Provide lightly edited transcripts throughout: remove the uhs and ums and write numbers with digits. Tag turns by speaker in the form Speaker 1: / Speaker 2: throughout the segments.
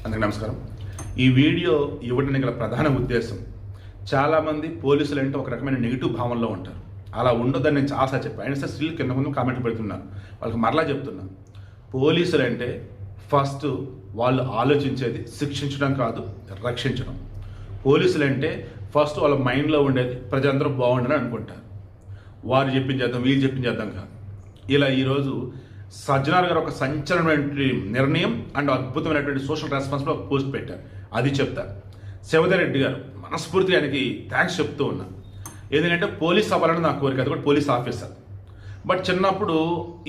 Speaker 1: అందరికీ నమస్కారం. ఈ వీడియో ఇవ్వడానికి గల ప్రధాన ఉద్దేశం, చాలామంది పోలీసులు అంటే ఒక రకమైన నెగిటివ్ భావనలో ఉంటారు. అలా ఉండొద్దని నేను చాలాసార్లు చెప్పాను. అయినా సరే స్టిల్ కింద ముందు కామెంట్లు పెడుతున్నాను. వాళ్ళకి మరలా చెప్తున్నాను, పోలీసులు అంటే ఫస్ట్ వాళ్ళు ఆలోచించేది శిక్షించడం కాదు, రక్షించడం. పోలీసులు అంటే ఫస్ట్ వాళ్ళ మైండ్లో ఉండేది ప్రజలందరూ బాగుండాలని అనుకుంటారు. వారు చెప్పింది చేద్దాం, వీళ్ళు చెప్పింది చేద్దాం కాదు. ఇలా ఈరోజు సజ్జనార్ గారు ఒక సంచలనమైన నిర్ణయం అండ్ అద్భుతమైనటువంటి సోషల్ రెస్పాన్సిబిలిటీ ఒక పోస్ట్ పెట్టారు. అది చెప్తా. శివధర్ గారు మనస్ఫూర్తిగా ఆయనకి థ్యాంక్స్ చెప్తూ ఉన్నా. ఏంటంటే పోలీస్ అవ్వాలని నా కోరిక, అది కూడా పోలీస్ ఆఫీసర్. బట్ చిన్నప్పుడు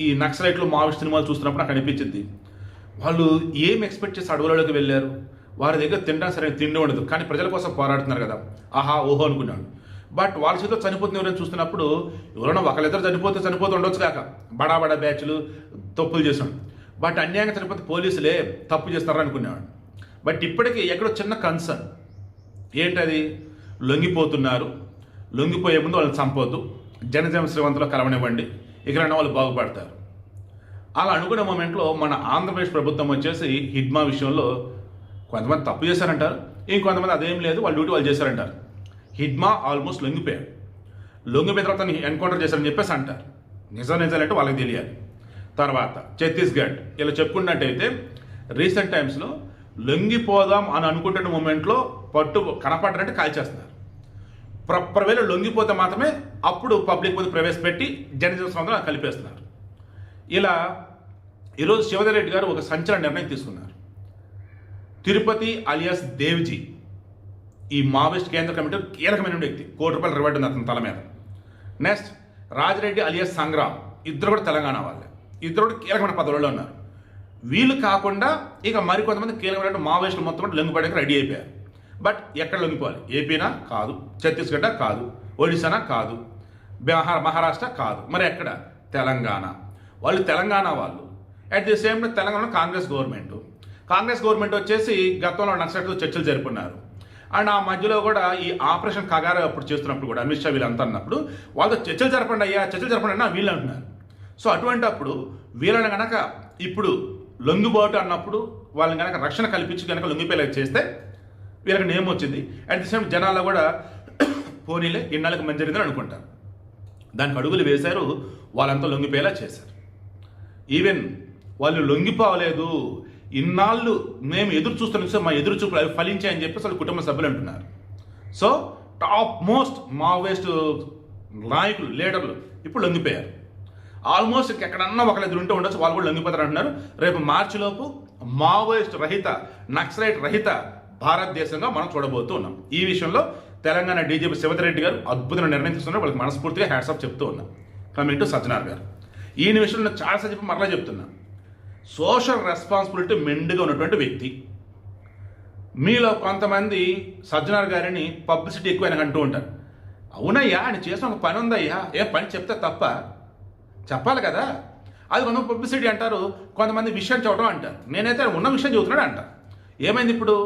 Speaker 1: ఈ నక్సలైట్లు మావిస్ట్ సినిమాలు చూస్తున్నప్పుడు నాకు అనిపించింది, వాళ్ళు ఏం ఎక్స్పెక్ట్ చేసి అడవులలోకి వెళ్ళారు, వారి దగ్గర తినడానికి సరైన తిండి ఉండదు, కానీ ప్రజల కోసం పోరాడుతున్నారు కదా, ఆహా ఓహో అనుకున్నాను. బట్ వాళ్ళ చేతిలో చనిపోతుంది ఎవరైనా చూస్తున్నప్పుడు, ఎవరైనా ఒకళ్ళిద్దరు చనిపోతే ఉండొచ్చు కాక బడా బ్యాచ్లు తప్పులు చేసాం. బట్ అన్యాయంగా చనిపోతే పోలీసులే తప్పు చేస్తారని అనుకునేవాడు. బట్ ఇప్పటికీ ఎక్కడో చిన్న కన్సర్న్ ఏంటది, లొంగిపోతున్నారు, లొంగిపోయే ముందు వాళ్ళని చంపొద్దు, జనజీవన శ్రీవంతులో కలవనివ్వండి, ఇకరైనా వాళ్ళు బాగుపడతారు. అలా అనుకునే మూమెంట్లో మన ఆంధ్రప్రదేశ్ ప్రభుత్వం వచ్చేసి హిడ్మా విషయంలో కొంతమంది తప్పు చేశారంటారు, ఇంకొంతమంది అదేం లేదు వాళ్ళ డ్యూటీ వాళ్ళు చేశారంటారు. హిడ్మా ఆల్మోస్ట్ లొంగిపోయాడు. లొంగిపోయిన తర్వాత ఎన్కౌంటర్ చేశారని చెప్పేసి అంటారు. నిజాలంటే వాళ్ళకి తెలియాలి. తర్వాత ఛత్తీస్గఢ్ ఇలా చెప్పుకున్నట్టయితే రీసెంట్ టైమ్స్లో లొంగిపోదాం అని అనుకుంటున్న మూమెంట్లో కనపడ్డారంటే కాల్చేస్తున్నారు. ప్రాపర్ వేలో లొంగిపోతే మాత్రమే అప్పుడు పబ్లిక్ ముందు ప్రవేశపెట్టి జనజీవన కలిపేస్తున్నారు. ఇలా ఈరోజు శివధర్ రెడ్డి గారు ఒక సంచలన నిర్ణయం తీసుకున్నారు. తిరుపతి అలియాస్ దేవ్జీ, ఈ మావోయిస్ట్ కేంద్ర కమిటీ కీలకమైన వ్యక్తి, ₹1 రివార్డు ఉంది అతని తల మీద. నెక్స్ట్ రాజిరెడ్డి అలియాస్ సంగ్రామ్, ఇద్దరు కూడా తెలంగాణ వాళ్ళే, ఇద్దరు కూడా కీలకమైన పదవుల్లో ఉన్నారు. వీళ్ళు కాకుండా ఇక మరికొంతమంది కీలకమైన మావోయిస్టులు మొత్తం కూడా లొంగిపోవడానికి రెడీ అయిపోయారు. బట్ ఎక్కడ లొంగిపోవాలి? ఏపీనా కాదు, ఛత్తీస్గఢ్ కాదు, ఒడిశానా కాదు, మహారాష్ట్ర కాదు, మరి ఎక్కడ? తెలంగాణ. వాళ్ళు తెలంగాణ వాళ్ళు. అట్ ది సేమ్ టైం తెలంగాణలో కాంగ్రెస్ గవర్నమెంట్ వచ్చేసి గతంలో నక్సలైట్తో చర్చలు జరుపుకున్నారు. అండ్ ఆ మధ్యలో కూడా ఈ ఆపరేషన్ కగారు అప్పుడు చేస్తున్నప్పుడు కూడా అమిత్ షా వీళ్ళంతా అన్నప్పుడు వాళ్ళతో చర్చలు జరపండి అన్న వీళ్ళు అంటున్నారు. సో అటువంటి అప్పుడు వీళ్ళని కనుక ఇప్పుడు లొంగిబాటు అన్నప్పుడు వాళ్ళని కనుక రక్షణ కల్పించి కనుక లొంగిపోయేలా చేస్తే వీళ్ళకి నేమ్ వచ్చింది. అట్ ది సేమ్ జనాల్లో కూడా పోనీలే ఇన్నాళ్ళకి మంచి జరిగిందని అనుకుంటారు. దానికి అడుగులు వేశారు, వాళ్ళంతా లొంగిపోయేలా చేశారు. ఈవెన్ వాళ్ళు లొంగిపోవలేదు, ఇన్నాళ్ళు మేము ఎదురు చూస్తున్నాం సార్, మా ఎదురు చూపులు అవి ఫలించాయని చెప్పేసి వాళ్ళ కుటుంబ సభ్యులు అంటున్నారు. సో టాప్ మోస్ట్ మావోయిస్ట్ నాయకులు, లీడర్లు ఇప్పుడు లొంగిపోయారు. ఆల్మోస్ట్ ఎక్కడన్నా ఒకళ్ళిద్దరు ఉంటే ఉండొచ్చు, వాళ్ళు కూడా లొంగిపోతారు అంటున్నారు. రేపు మార్చిలోపు మావోయిస్ట్ రహిత, నక్సలైట్ రహిత భారతదేశంగా మనం చూడబోతూ ఉన్నాం. ఈ విషయంలో తెలంగాణ డీజీపీ శివధర్ రెడ్డి గారు అద్భుతమైన నిర్ణయం తీసుకున్నారు. వాళ్ళకి మనస్ఫూర్తిగా హ్యాట్స్ ఆఫ్ చెప్తూ ఉన్నాం. కమింగ్ టు సజ్జనార్ గారు, ఈయన విషయంలో చాలాసార్లు చెప్పి మరలా చెప్తున్నా, సోషల్ రెస్పాన్సిబిలిటీ మెండుగా ఉన్నటువంటి వ్యక్తి. మీలో కొంతమంది సజ్జనార్ గారిని పబ్లిసిటీ ఎక్కువ ఆయన అంటూ ఉంటారు. అవునయ్యా, ఆయన చేసిన ఒక పని ఉందయ్యా, ఏ పని చెప్తే తప్ప, చెప్పాలి కదా. అది కొంతమంది పబ్లిసిటీ అంటారు, కొంతమంది విషయం చెప్పడం అంటారు. నేనైతే ఉన్న విషయం చెబుతున్నాడు అంట. ఏమైంది ఇప్పుడు?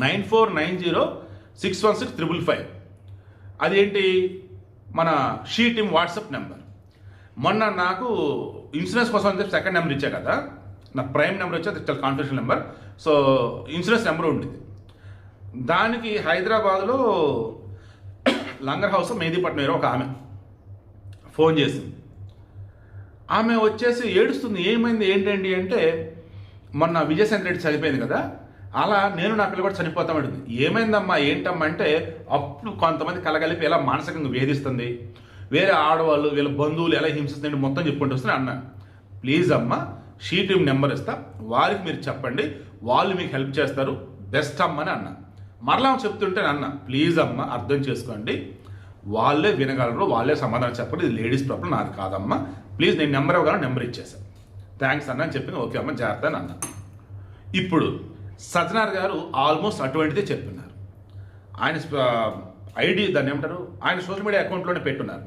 Speaker 1: 9490616555 అదేంటి, మన షీ టీమ్ వాట్సాప్ నెంబర్. మొన్న నాకు ఇన్సూరెన్స్ కోసం అని చెప్పి సెకండ్ నెంబర్ ఇచ్చా కదా, నా ప్రైమ్ నెంబర్ వచ్చి అది చాలా confidential number. So insurance number ఉండేది. దానికి హైదరాబాద్లో లంగర్ హౌస్ మెహదీపట్నం ఒక ఆమె ఫోన్ చేసింది. ఆమె వచ్చేసి ఏడుస్తుంది. ఏమైంది ఏంటండి అంటే, మొన్న విజయశాంతి రెడ్డి చనిపోయింది కదా, అలా నేను నా పిల్ల కూడా చనిపోతామంటుంది. ఏమైందమ్మా ఏంటమ్మా అంటే, అప్పుడు కొంతమంది కలగలిపి ఎలా మానసికంగా వేధిస్తుంది, వేరే ఆడవాళ్ళు వీళ్ళ బంధువులు ఎలా హింసిస్తుంది మొత్తం చెప్పుకుంటూ వస్తుంది అన్నాను. ప్లీజ్ అమ్మ, షీ టీమ్ నెంబర్ ఇస్తా, వారికి మీరు చెప్పండి, వాళ్ళు మీకు హెల్ప్ చేస్తారు, బెస్ట్ అమ్మ అని అన్నా. మరలా చెప్తుంటే అన్న, ప్లీజ్ అమ్మ అర్థం చేసుకోండి, వాళ్ళే వినగలరు, వాళ్ళే సమాధానం చెప్పండి, ఇది లేడీస్ ప్రాబ్లం, నాది కాదమ్మా, ప్లీజ్ నేను నెంబర్ ఇవ్వగలను, నెంబర్ ఇచ్చేసాను, థ్యాంక్స్ అన్న అని చెప్పింది. ఓకే అమ్మ జాగ్రత్త అని అన్నా. ఇప్పుడు సజ్జనార్ గారు ఆల్మోస్ట్ అటువంటిదే చెప్తున్నారు. ఆయన ఐడి దాన్ని ఏమంటారు, ఆయన సోషల్ మీడియా అకౌంట్లోనే పెట్టున్నారు.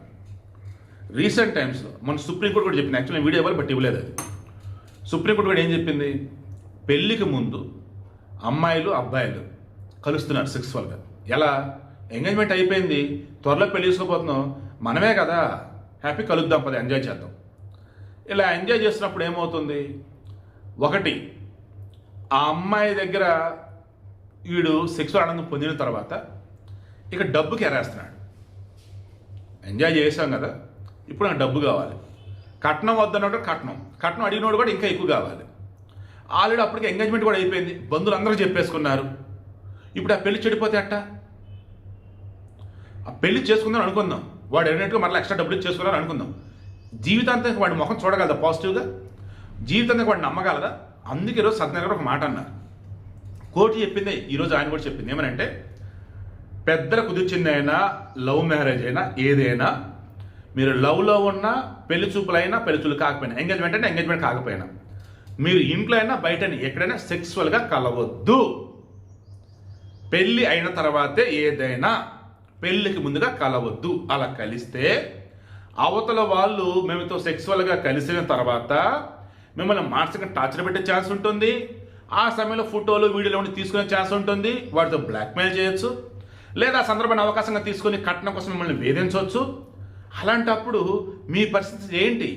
Speaker 1: రీసెంట్ టైమ్స్లో మన సుప్రీంకోర్టు కూడా చెప్పింది, యాక్చువల్లీ వీడియో ఇవ్వాలి బట్ ఇవ్వలేదు. అది సుప్రీంకోర్టు కూడా ఏం చెప్పింది, పెళ్ళికి ముందు అమ్మాయిలు అబ్బాయిలు కలుస్తున్నారు సెక్సువల్గా. ఎలా? ఎంగేజ్మెంట్ అయిపోయింది, త్వరలో పెళ్లి చేసుకోబోతున్నాం, మనమే కదా, హ్యాపీ కలుద్దాం, పది ఎంజాయ్ చేద్దాం. ఇలా ఎంజాయ్ చేస్తున్నప్పుడు ఏమవుతుంది, ఒకటి ఆ అమ్మాయి దగ్గర వీడు సెక్సువల్ ఆనందం పొందిన తర్వాత ఇక డబ్బుకి ఎరేస్తున్నాడు. ఎంజాయ్ చేసాం కదా, ఇప్పుడు నాకు డబ్బు కావాలి. కట్నం వద్దన్నట్టు కట్నం అడిగినోడు కూడా ఇంకా ఎక్కువ కావాలి. ఆల్రెడీ అప్పటికి ఎంగేజ్మెంట్ కూడా అయిపోయింది, బంధువులు అందరూ చెప్పేసుకున్నారు. ఇప్పుడు ఆ పెళ్లి చెడిపోతే అట్ట? ఆ పెళ్లి చేసుకుందాం అనుకుందాం, వాడు ఎన్నట్టుగా మళ్ళీ ఎక్స్ట్రా డబ్బులు చేసుకున్నాను అనుకుందాం. జీవితాంతం వాడి ముఖం చూడగలదా పాజిటివ్గా? జీవితాంతం వాడు నమ్మగలదా? అందుకే ఈరోజు సత్యనారాయణ గారు ఒక మాట అన్నారు. కోర్టు చెప్పింది, ఈరోజు ఆయన కూడా చెప్పింది ఏమనంటే, పెద్దల కుదిర్చింది అయినా లవ్ మ్యారేజ్ అయినా ఏదైనా, మీరు లవ్లో ఉన్నా పెళ్లి చూపులైనా పెళ్లి చూపులు కాకపోయినా, ఎంగేజ్మెంట్ అంటే ఎంగేజ్మెంట్ కాకపోయినా, మీరు ఇంట్లో అయినా బయట ఎక్కడైనా సెక్సువల్గా కలవద్దు. పెళ్ళి అయిన తర్వాతే ఏదైనా, పెళ్ళికి ముందుగా కలవద్దు. అలా కలిస్తే అవతల వాళ్ళు మేమతో సెక్సువల్గా కలిసిన తర్వాత మిమ్మల్ని మానసికంగా టార్చర్ పెట్టే ఛాన్స్ ఉంటుంది. ఆ సమయంలో ఫోటోలు వీడియోలు తీసుకునే ఛాన్స్ ఉంటుంది. వాటితో బ్లాక్మెయిల్ చేయొచ్చు, లేదా సందర్భాన్ని అవకాశంగా తీసుకొని కట్నం కోసం మిమ్మల్ని వేధించవచ్చు. అలాంటప్పుడు మీ పరిస్థితి ఏంటి?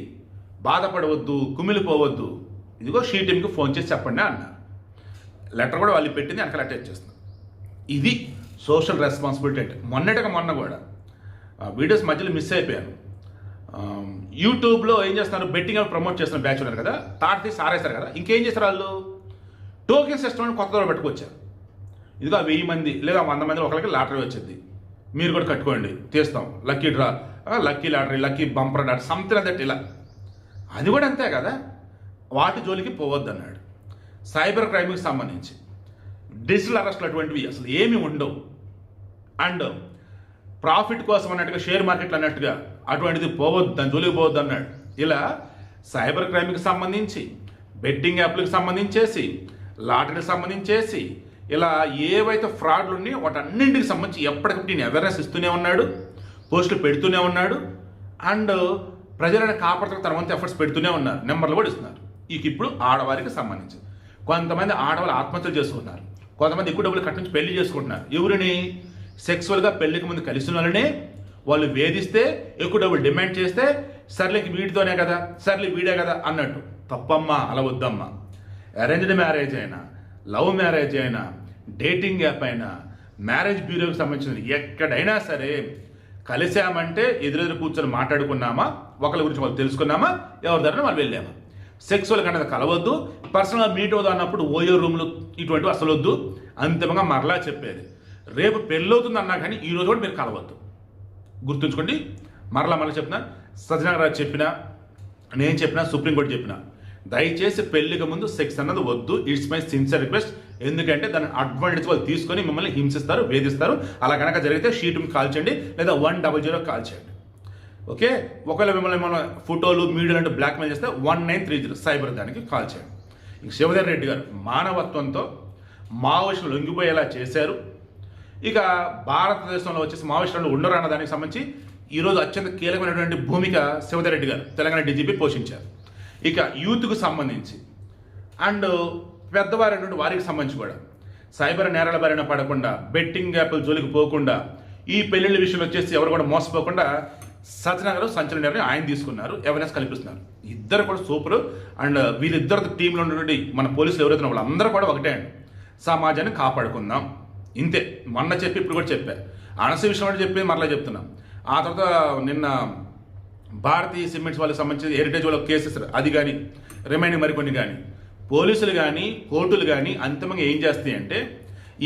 Speaker 1: బాధపడవద్దు, కుమిలిపోవద్దు. ఇదిగో షీటీంకి ఫోన్ చేసి చెప్పండి అన్నారు. లెటర్ కూడా వాళ్ళు పెట్టింది వెనకాల అటాచ్ చేస్తున్నారు. ఇది సోషల్ రెస్పాన్సిబిలిటీ అంటే. మొన్న కూడా వీడియోస్ మధ్యలో మిస్ అయిపోయాను. యూట్యూబ్లో ఏం చేస్తున్నారు, బెట్టింగ్ అని ప్రమోట్ చేస్తున్న బ్యాచ్ ఉన్నారు కదా, తాటి తీసి ఆరేస్తారు కదా, ఇంకేం చేస్తారు వాళ్ళు, టోకెన్ సిస్టమ్ అని కొత్త పెట్టుకొచ్చారు. ఇదిగో 1000 మంది లేదా 100 మంది ఒకరికి లాటరీ వచ్చింది, మీరు కూడా కట్టుకోండి, తీస్తాం, lucky draw, lucky lottery, lucky bumper lottery, something that. ఇలా అది కూడా అంతే కదా. వాటి జోలికి పోవద్దు అన్నాడు. సైబర్ క్రైమ్కి సంబంధించి డిజిటల్ అరెస్ట్లు అటువంటివి అసలు ఏమీ ఉండవు. అండ్ ప్రాఫిట్ కోసం అన్నట్టుగా షేర్ మార్కెట్లు అన్నట్టుగా అటువంటిది పోవద్దు, దాని జోలికి పోవద్దు అన్నాడు. ఇలా సైబర్ క్రైమ్కి సంబంధించి, బెట్టింగ్ యాప్లకు సంబంధించేసి, లాటరీకి సంబంధించేసి, ఇలా ఏవైతే ఫ్రాడ్లు ఉన్నాయో వాటన్నింటికి సంబంధించి ఎప్పటికప్పుడు నేను అవేర్నెస్ ఇస్తూనే ఉన్నాడు, పోస్టులు పెడుతూనే ఉన్నాడు. అండ్ ప్రజలను కాపాడుతూ తన వంతు ఎఫర్ట్స్ పెడుతూనే ఉన్నారు, నెంబర్లు కూడా ఇస్తున్నారు. ఇప్పుడు ఆడవారికి సంబంధించి కొంతమంది ఆడవాళ్ళు ఆత్మహత్యలు చేసుకుంటున్నారు, కొంతమంది ఎక్కువ డబ్బులు కట్టించి పెళ్లి చేసుకుంటున్నారు. ఎవరిని? సెక్సువల్గా పెళ్లికి ముందు కలిసిన వాళ్ళనే వాళ్ళు వేధిస్తే, ఎక్కువ డబ్బులు డిమాండ్ చేస్తే, సర్లేకి వీడితోనే కదా, సర్లే వీడే కదా అన్నట్టు. తప్పమ్మా, అలా వద్దమ్మా. అరేంజ్డ్ మ్యారేజ్ అయినా, లవ్ మ్యారేజ్ అయినా, డేటింగ్ యాప్ అయినా, మ్యారేజ్ బ్యూరోకి సంబంధించిన ఎక్కడైనా సరే కలిసామంటే ఎదురెదురు కూర్చొని మాట్లాడుకున్నామా, ఒకరి గురించి వాళ్ళు తెలుసుకున్నామా, ఎవరి దగ్గర వాళ్ళు వెళ్ళామా. సెక్సువల్ కన్నా కలవద్దు, పర్సనల్ మీట్ అవుదా అన్నప్పుడు ఓయో రూమ్లు ఇటువంటివి అసలు వద్దు. అంతిమంగా మరలా చెప్పేది, రేపు పెళ్ళవుతుంది అన్నా కానీ ఈరోజు కూడా మీరు కలవద్దు. గుర్తుంచుకోండి. మరలా చెప్తున్నా, సజ్జనారావు చెప్పినా, నేను చెప్పినా, సుప్రీంకోర్టు చెప్పినా, దయచేసి పెళ్లికి ముందు సెక్స్ అన్నది వద్దు. It's my sincere request. ఎందుకంటే దాని అడ్వాంటేజ్ వాళ్ళు తీసుకొని మిమ్మల్ని హింసిస్తారు, వేధిస్తారు. అలా కనుక జరిగితే షీట్కి కాల్ చేయండి, లేదా 100 కాల్ చేయండి. ఓకే, ఒకవేళ మిమ్మల్ని ఫోటోలు మీడియాలు అంటే బ్లాక్మెయిల్ చేస్తే 1930 సైబర్ దానికి కాల్ చేయండి. ఇంక శివధర్ రెడ్డి గారు మానవత్వంతో మావోయిస్టులు లొంగిపోయేలా చేశారు. ఇక భారతదేశంలో వచ్చేసి మావోయిస్టులు ఉండరు అన్న దానికి సంబంధించి ఈరోజు అత్యంత కీలకమైనటువంటి భూమిక శివధర్ రెడ్డి గారు తెలంగాణ డీజీపీ పోషించారు. ఇక యూత్కు సంబంధించి అండ్ పెద్దవారైనటువంటి వారికి సంబంధించి కూడా సైబర్ నేరాల బారిన పడకుండా, బెట్టింగ్ యాప్ల జోలికి పోకుండా, ఈ పెళ్లిళ్ళ విషయంలో వచ్చేసి ఎవరు కూడా మోసపోకుండా సత్యనారాయణ సంచలన నిర్ణయం ఆయన తీసుకున్నారు, అవేర్నెస్ కల్పిస్తున్నారు. ఇద్దరు కూడా సూపర్. అండ్ వీళ్ళిద్దరు టీంలో ఉన్నటువంటి మన పోలీసులు ఎవరైతే వాళ్ళందరూ కూడా ఒకటే అండి, సమాజాన్ని కాపాడుకుందాం. ఇంతే. మొన్న చెప్పి ఇప్పుడు కూడా చెప్పారు, అనస విషయం అంటే చెప్పి మరలా చెప్తున్నాం. ఆ తర్వాత నిన్న భారతీయ సిమెంట్స్ వాళ్ళకి సంబంధించి హెరిటేజ్ వాళ్ళ కేసెస్ అది కానీ రిమైనింగ్ మరికొన్ని కానీ పోలీసులు కానీ కోర్టులు కానీ అంతిమంగా ఏం చేస్తాయి అంటే,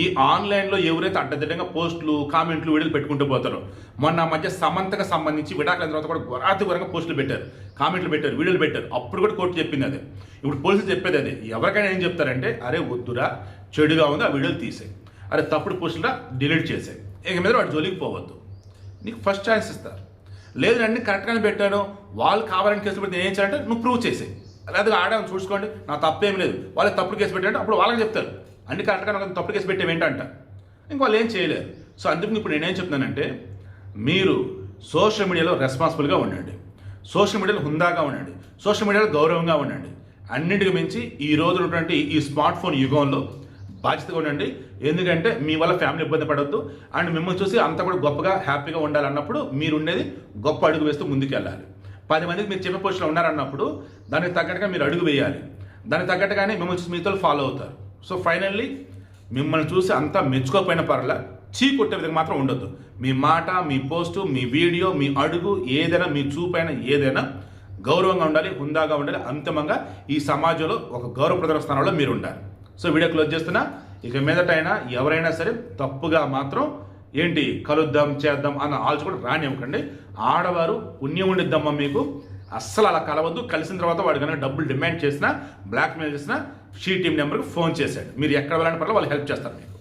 Speaker 1: ఈ ఆన్లైన్లో ఎవరైతే అడ్డదిడ్డంగా పోస్టులు, కామెంట్లు, వీడియోలు పెట్టుకుంటూ పోతారో, మొన్న మధ్య సమంతకు సంబంధించి విడాకుల తర్వాత కూడా ఘోరాతిఘోరంగా పోస్టులు పెట్టారు, కామెంట్లు పెట్టారు, వీడియోలు పెట్టారు. అప్పుడు కూడా కోర్టు చెప్పింది అదే. ఇప్పుడు పోలీసులు చెప్పేది అదే. ఎవరికైనా ఏం చెప్తారంటే, అరే వద్దురా, చెడుగా ఉంది, ఆ వీడియోలు తీసేయి, అరే తప్పుడు పోస్టులా డిలీట్ చేసాయి, ఇక మీద వాడు జోలికి పోవద్దు, నీకు ఫస్ట్ ఛాన్స్ ఇస్తారు. లేదు అన్ని కరెక్ట్గానే పెట్టాను, వాళ్ళు కావాలని కేసులు పెడితే ఏం చేయాలంటే నువ్వు ప్రూవ్ చేసేయి, లేదా ఆడాను చూసుకోండి, నా తప్పేం లేదు, వాళ్ళకి తప్పుడు కేసు పెట్టారంటే అప్పుడు వాళ్ళకి చెప్తారు అన్ని కరెక్ట్గా నాకు తప్పుడు కేసు పెట్టేవేంటంట, ఇంక వాళ్ళు ఏం చేయలేరు. సో అందుకు ఇప్పుడు నేనేం చెప్తున్నానంటే, మీరు సోషల్ మీడియాలో రెస్పాన్సిబుల్గా ఉండండి, సోషల్ మీడియాలో హుందాగా ఉండండి, సోషల్ మీడియాలో గౌరవంగా ఉండండి. అన్నింటికి మించి ఈ రోజు ఉన్నటువంటి ఈ స్మార్ట్ ఫోన్ యుగంలో బాధ్యతగా ఉండండి. ఎందుకంటే మీ వల్ల ఫ్యామిలీ ఇబ్బంది పడవద్దు, అండ్ మిమ్మల్ని చూసి అంతా కూడా గొప్పగా హ్యాపీగా ఉండాలన్నప్పుడు మీరు ఉండేది గొప్ప అడుగు వేస్తూ ముందుకు వెళ్ళాలి. 10 మందికి మీరు చెప్పే పొజిషన్లో ఉన్నారన్నప్పుడు దానికి తగ్గట్టుగా మీరు అడుగు వేయాలి, దానికి తగ్గట్టుగానే మిమ్మల్ని చూసి మీతో ఫాలో అవుతారు. సో ఫైనల్లీ మిమ్మల్ని చూసి అంతా మెచ్చుకోకపోయిన పర్లా చీ కొట్టే విధంగా మాత్రం ఉండొద్దు. మీ మాట, మీ పోస్టు, మీ వీడియో, మీ అడుగు ఏదైనా, మీ చూపైన ఏదైనా గౌరవంగా ఉండాలి, హుందాగా ఉండాలి. అంతిమంగా ఈ సమాజంలో ఒక గౌరవప్రదమైన స్థానంలో మీరు ఉండాలి. సో వీడియో క్లోజ్ చేస్తున్నా. ఇక మీదటైనా ఎవరైనా సరే తప్పుగా మాత్రం కలుద్దాం చేద్దాం అన్న ఆలోచన కూడా రానివ్వకండి. ఆడవారు పుణ్యం ఉండిద్దమ్మా మీకు. అస్సలు అలా కలవద్దు. కలిసిన తర్వాత వాడు కనుక డబ్బులు డిమాండ్ చేసినా, బ్లాక్మెయిల్ చేసినా షీ టీమ్ నెంబర్కి ఫోన్ చేశాడు. మీరు ఎక్కడ వెళ్ళిన పట్ల వాళ్ళు హెల్ప్ చేస్తారు మీకు.